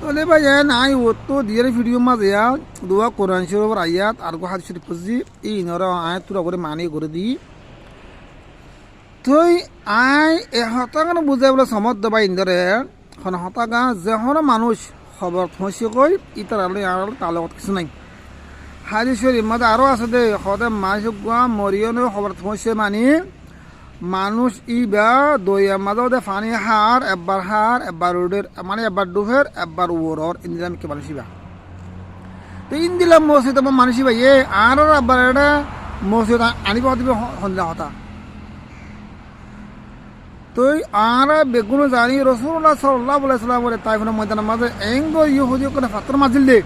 তাহলে ভাই নাই ও তো দিয়ে ভিডিও মাঝে দোয়া কোরআন শরীফের আয়াত আর গো হাদিস শরীফ বুঝি এই নরা আয়াত তুরা করে মানি করে দি তুই আই এ হতাগান বুঝাই বলে সমত দেবা ইন্দরে হন হতাগা যেহন মানুষ খবর থসে কই ইতার আলো আর তার লগত কিছু নাই হাদিস শরীফ মাঝে আরো আছে দে হদে মানুষ গুয়া মরিয়নে খবর থসে মানি মানুষ ইবা দইয়া মাঝে দে ফানি হার এবার উডের মানে এবার ডুফের এবার ওরর ইন্দিলাম কে মানুষিবা তো ইন্দিলাম মসজিদ মানুষিবা এ আর এবার এটা মসজিদ আনিব দিবে হন্দা হতা তুই আর বেগুন জানি রসুল্লাহ সাল্লাল্লাহু আলাইহি ওয়াসাল্লাম বলে তাইফের ময়দানের মাঝে এঙ্গ ইহুদি করে ফাতর মাজিল দে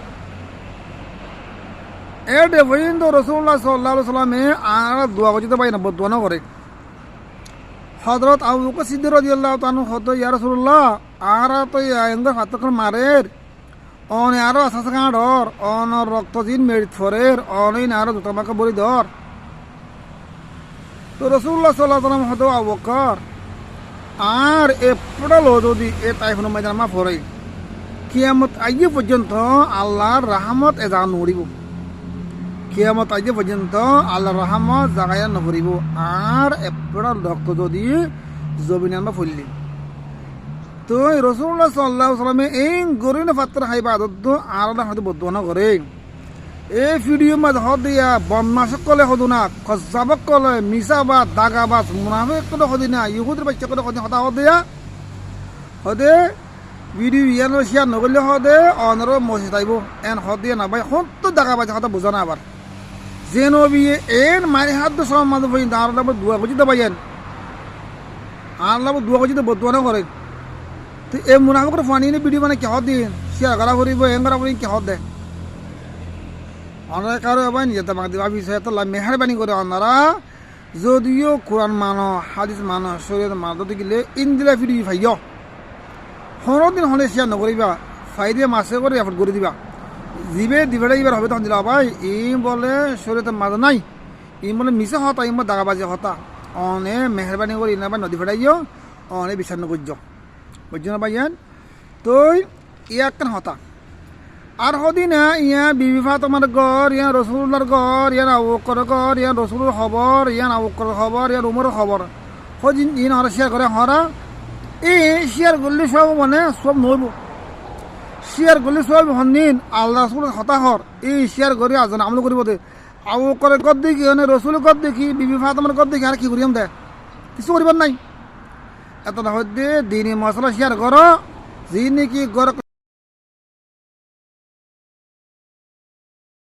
এ দে বইন্দ রসুল্লাহ সাল্লাল্লাহু আলাইহি ওয়াসাল্লামে আর দোয়া করতে পাই না বদুয়া না করে হযরত আবু বকর সিদ্দিক রাদিয়াল্লাহু তাআলা হতো ইয়া রাসূলুল্লাহ আর তো এঙ্গ ফাতর করে মারের অন আরো আসাস গাঁডর অন রক্ত জিন মেরিত ফরের অনইন আরো জুতামাকে বলি ধর তো রসুল্লাহ সাল্লাল্লাহু আলাইহি ওয়াসাল্লাম হতো আবু বকর আর এ পড়ালো যদি এ তাইফুন ময়দান মা ফরে কিয়ামত আইয়ে পর্যন্ত আল্লাহর রহমত এজা নড়িব কিয়ামত আইয়ে পর্যন্ত আল্লাহর রহমত জাগায়া নভরিব আর এ পড়াল রক্ত যদি জমিনের মা ফুললি তো রাসূলুল্লাহ সাল্লাল্লাহু আলাইহি ওয়াসাল্লামে এই গরিনে ফাত্র খাইবা আদত আর না হয়তো বদনা করে এই ভিডিও মাঝে হদিয়া বদমাশক কলে হদুনা কজ্জাবক কলে মিসাবা দাগাবাজ মুনাফিক কলে হদিনা ইহুদের বাচ্চা কলে হদিনা হতা হদিয়া হদে ভিডিও ইয়ান শেয়ার নগলে হদে অনর মসজিদ আইব এন হদিয়া না ভাই হত দাগাবাজ হতা বুঝা না আবার যে নবী এন মারি হাত সব মাঝে ভাই দাঁড়ালে দুয়া গজিতে পাইয়েন আর লাভ দুয়া গজিতে বদুয়া করে তো এই মুনাফিকের ফানি ভিডিও মানে কে হদিন শেয়ার করা করিব এন করা করি কে হদে অনারা কারো এবার নিজে তোমাকে দেওয়া বিষয়ে তো মেহরবানি করে ওনারা যদিও কোরআন মানো হাদিস মানো শরীয়ত মানো গেলে ইন্দিলা ভিডিও ফাইয় দিন হলে শেয়ার নকরিবা ফাই দিয়ে মাসে করে এফোর্ট করে দিবা জিবে দিবেটা এবার হবে তখন দিলা ভাই ই বলে শরীয়তের মাঝে নাই ই বলে মিশে হতা ই দাগা বাজে হতা অনে মেহরবানি করে ইনাবার নদী ফেটাইও অনে বিচার নকর্য বুঝছো না ভাইয়ান তো ইয়াক কেন হতা আর হদিনা ইয়া বিবি ফাতেমার ঘর ইয়া রসুল্লাহর ঘর ইয়া আবু বকরের ঘর ইয়া রসুলের খবর ইয়া আবু বকরের খবর ইয়া উমরের খবর হদিন ইন হরা শেয়ার করে হরা এই শেয়ার করলে সব মানে সব নইব শেয়ার করলে সব হন্দিন আল্লাহ রসুলের হতাহর এই শেয়ার করে আজন আমল করিব দে আবু বকরের ঘর দেখি মানে রসুলের ঘর দেখি বিবি ফাতেমার ঘর দেখি আর কি করিয়াম দে কিছু করিবার নাই এত না হইতে দিনই মশলা শেয়ার করো যিনি কি ঘর